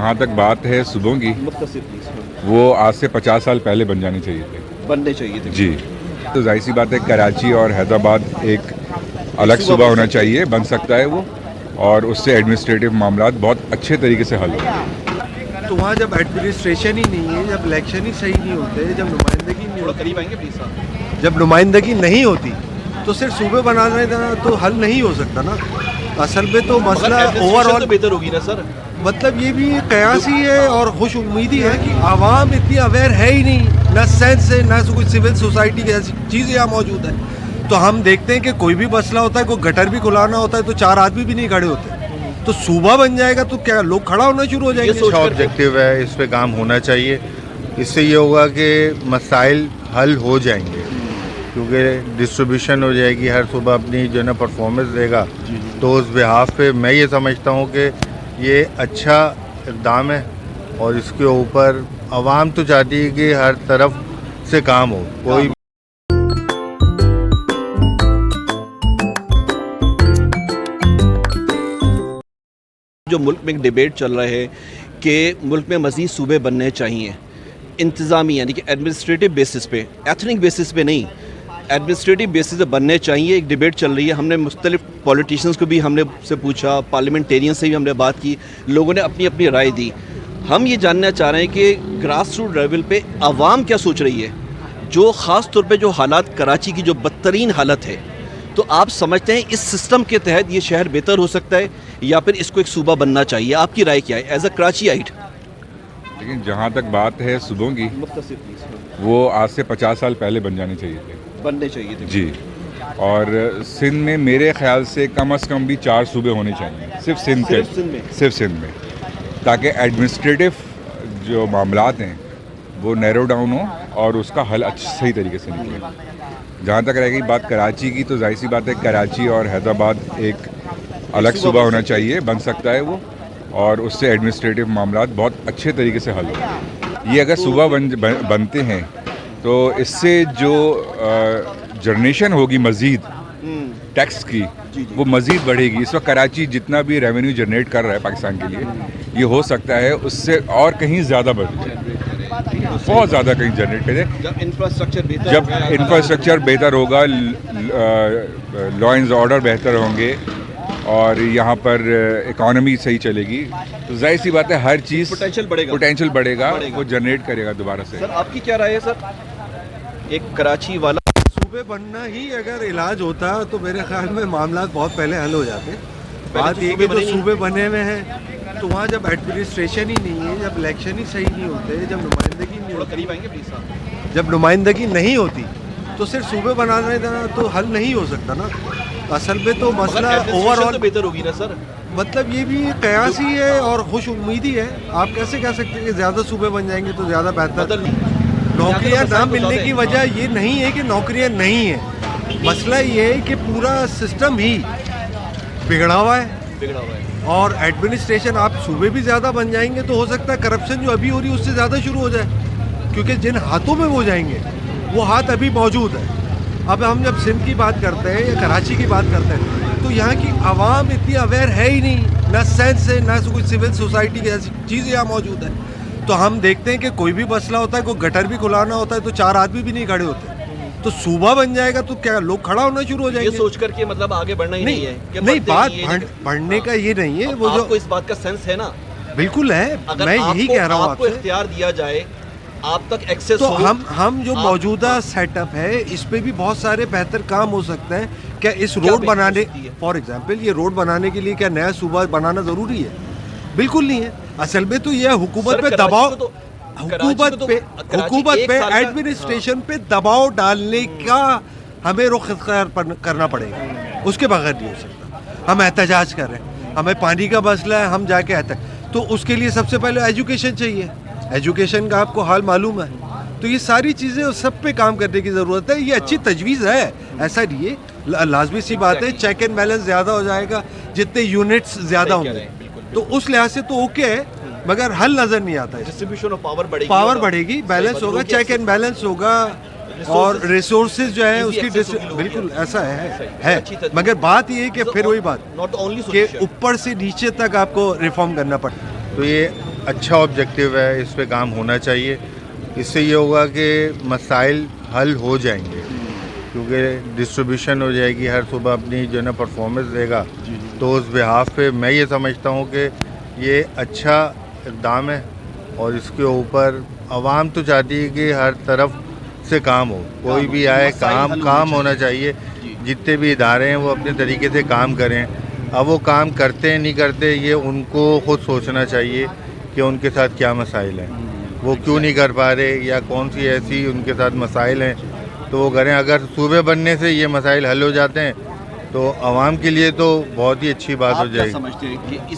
جہاں تک بات ہے صوبوں کی، وہ آج سے 50 سال پہلے بن جانی چاہیے تھے جی. تو ظاہر سی بات ہے کراچی اور حیدرآباد ایک الگ صوبہ ہونا چاہیے، بن سکتا ہے وہ، اور اس سے ایڈمنسٹریٹو معاملات بہت اچھے طریقے سے حل ہوں. تو وہاں جب ایڈمنسٹریشن ہی نہیں ہے، جب الیکشن ہی صحیح نہیں ہوتے، جب نمائندگی نہیں ہوتی، جب نمائندگی نہیں ہوتی تو صرف صوبے بنانا تو حل نہیں ہو سکتا نا. اصل میں تو مسئلہ اوور آل بہتر ہوگی نا سر. مطلب یہ بھی قیاس ہی ہے اور خوش امیدی ہے کہ عوام اتنی اویئر ہے ہی نہیں، نہ سینس ہے، نہ کوئی سول سوسائٹی کی ایسی چیز یہاں موجود ہے. تو ہم دیکھتے ہیں کہ کوئی بھی مسئلہ ہوتا ہے، کوئی گٹر بھی کھلانا ہوتا ہے تو 4 آدمی بھی نہیں کھڑے ہوتے. تو صوبہ بن جائے گا تو کیا لوگ کھڑا ہونا شروع ہو جائیں گے. اچھا آبجیکٹیو ہے، اس پہ کام ہونا چاہیے. اس سے یہ ہوگا کہ مسائل حل ہو جائیں گے، کیونکہ ڈسٹریبیوشن ہو جائے گی، ہر صوبہ اپنی جو ہے نا پرفارمنس دے گا. تو اس بہاف پہ میں یہ سمجھتا ہوں کہ یہ اچھا اقدام ہے، اور اس کے اوپر عوام تو چاہتی ہے کہ ہر طرف سے کام ہو. کوئی جو ملک میں ایک ڈیبیٹ چل رہا ہے کہ ملک میں مزید صوبے بننے چاہیے، انتظامی یعنی کہ ایڈمنسٹریٹو بیسس پہ، ایتھنک بیسس پہ نہیں، ایڈمنسٹریٹو بیسس پہ بننے چاہیے. ایک ڈیبیٹ چل رہی ہے. ہم نے مختلف پولیٹیشنز کو بھی ہم نے سے پوچھا، پارلیمنٹیرین سے بھی ہم نے بات کی، لوگوں نے اپنی اپنی رائے دی. ہم یہ جاننا چاہ رہے ہیں کہ گراس روٹ لیول پہ عوام کیا سوچ رہی ہے، جو خاص طور پہ جو حالات کراچی کی جو بدترین حالت ہے. تو آپ سمجھتے ہیں اس سسٹم کے تحت یہ شہر بہتر ہو سکتا ہے یا پھر اس کو ایک صوبہ بننا چاہیے؟ آپ کی رائے کیا ہے ایز اے کراچی آئٹ؟ لیکن جہاں تک بات ہے صوبوں کی، وہ آج سے 50 سال پہلے بن جانی چاہیے تھے جی. اور سندھ میں میرے خیال سے کم از کم بھی 4 صوبے ہونے چاہیے، صرف سندھ میں، تاکہ ایڈمنسٹریٹو جو معاملات ہیں وہ نیرو ڈاؤن ہو اور اس کا حل صحیح طریقے سے نکلے. جہاں تک رہ گئی بات کراچی کی، تو ظاہر سی بات ہے کراچی اور حیدرآباد ایک الگ صوبہ ہونا چاہیے، بن سکتا ہے وہ، اور اس سے ایڈمنسٹریٹو معاملات بہت اچھے طریقے سے حل ہوں. یہ اگر صوبہ بنتے ہیں تو اس سے جو جنریشن ہوگی مزید ٹیکس کی، وہ مزید بڑھے گی. اس وقت کراچی جتنا بھی ریونیو جنریٹ کر رہا ہے پاکستان کے لیے، یہ ہو سکتا ہے اس سے اور کہیں زیادہ بڑھ جائے، بہت زیادہ کہیں جنریٹ کرے. جب انفراسٹرکچر بہتر ہوگا، لا اینڈ آرڈر بہتر ہوں گے، اور یہاں پر اکانومی صحیح چلے گی، تو ظاہر سی بات ہے ہر چیز پوٹینشیل بڑھے گا، وہ جنریٹ کرے گا دوبارہ سے. سر آپ کی کیا رائے ہے سر؟ ایک کراچی والا صوبے بننا ہی اگر علاج ہوتا تو میرے خیال میں معاملات بہت پہلے حل ہو جاتے. بات یہ کہ جو صوبے بنے ہوئے ہیں تو وہاں جب ایڈمنسٹریشن ہی نہیں ہے، جب الیکشن ہی صحیح نہیں ہوتے، جب نمائندگی نہیں ہوتی تو صرف صوبے بنانا تو حل نہیں ہو سکتا نا. اصل میں تو مسئلہ اوور آل بہتر ہوگی نا سر. مطلب یہ بھی قیاس ہی ہے اور خوش امیدی ہے. آپ کیسے کہہ سکتے ہیں کہ زیادہ صوبے بن جائیں گے تو زیادہ بہتر؟ نوکریاں نہ ملنے کی وجہ یہ نہیں ہے کہ نوکریاں نہیں ہیں، مسئلہ یہ ہے کہ پورا سسٹم ہی بگڑا ہوا ہے. اور ایڈمنسٹریشن، آپ صوبے بھی زیادہ بن جائیں گے تو ہو سکتا ہے کرپشن جو ابھی ہو رہی ہے اس سے زیادہ شروع ہو جائے، کیونکہ جن ہاتھوں میں وہ جائیں گے وہ ہاتھ ابھی موجود ہے. اب ہم جب سندھ کی بات کرتے ہیں یا کراچی کی بات کرتے ہیں تو یہاں کی عوام اتنی اویئر ہے ہی نہیں، نہ سینس ہے، نہ کوئی سول سوسائٹی کی ایسی چیز یہاں موجود ہے. تو ہم دیکھتے ہیں کہ کوئی بھی مسئلہ ہوتا ہے، کوئی گٹر بھی کھلانا ہوتا ہے تو 4 آدمی بھی نہیں کھڑے ہوتے. تو صوبہ بن جائے گا تو کیا لوگ کھڑا ہونا شروع ہو جائیں گے؟ یہ سوچ کر کے مطلب آگے بڑھنا ہی نہیں ہے. نہیں، بات بڑھنے کا یہ نہیں ہے. وہ جو آپ کو اس بات کا سینس ہے نا، بالکل ہے، میں یہی کہہ رہا ہوں آپ کو اختیار دیا جائے، آپ تک ایکسیس تو ہو. ہم جو موجودہ سیٹ اپ ہے اس پہ بھی بہت سارے بہتر کام ہو سکتے ہیں. کیا اس روڈ بنانے، فار ایگزامپل یہ روڈ بنانے کے لیے کیا نیا صوبہ بنانا ضروری ہے؟ بالکل نہیں ہے. اصل میں تو یہ حکومت پہ دباؤ، حکومت پہ ایڈمنسٹریشن پہ دباؤ ڈالنے کا ہمیں رخ اختیار کرنا پڑے گا، اس کے بغیر نہیں ہو سکتا. ہم احتجاج کر رہے ہیں، ہمیں پانی کا مسئلہ ہے، ہم جا کے تو اس کے لیے سب سے پہلے ایجوکیشن چاہیے. ایجوکیشن کا آپ کو حال معلوم ہے. تو یہ ساری چیزیں سب پہ کام کرنے کی ضرورت ہے. یہ اچھی تجویز ہے، ایسا نہیں ہے، لازمی سی بات ہے. چیک اینڈ بیلنس زیادہ ہو جائے گا جتنے یونٹس زیادہ ہوں گے، تو اس لحاظ سے تو اوکے ہے، مگر حل نظر نہیں آتا ہے. ڈسٹریبیوشن آف پاور بڑھے گی، بیلنس ہوگا، چیک اینڈ بیلنس ہوگا، اور ریسورسز جو ہے اس کی بالکل ایسا ہے. مگر بات یہ ہے کہ پھر وہی بات کہ اوپر سے نیچے تک آپ کو ریفارم کرنا پڑتا ہے. تو یہ اچھا آبجیکٹیو ہے, اس پہ کام ہونا چاہیے. اس سے یہ ہوگا کہ مسائل حل ہو جائیں گے, کیونکہ ڈسٹریبیوشن ہو جائے گی, ہر صوبہ اپنی جو ہے نا پرفارمنس دے گا. تو اس بہاف پہ میں یہ سمجھتا ہوں کہ یہ اچھا اقدام ہے, اور اس کے اوپر عوام تو چاہتی ہے کہ ہر طرف سے کام ہو, کوئی بھی آئے کام ہونا چاہیے. جتنے بھی ادارے ہیں وہ اپنے طریقے سے کام کریں. اب وہ کام کرتے ہیں نہیں کرتے, یہ ان کو خود سوچنا چاہیے کہ ان کے ساتھ کیا مسائل ہیں, وہ کیوں نہیں کر پا رہے, یا کون سی ایسی ان کے ساتھ مسائل ہیں تو وہ کریں. اگر صوبے بننے سے یہ مسائل حل ہو جاتے ہیں تو عوام کے لیے تو بہت ہی اچھی بات ہو جائے گی. سمجھتے ہیں کہ اس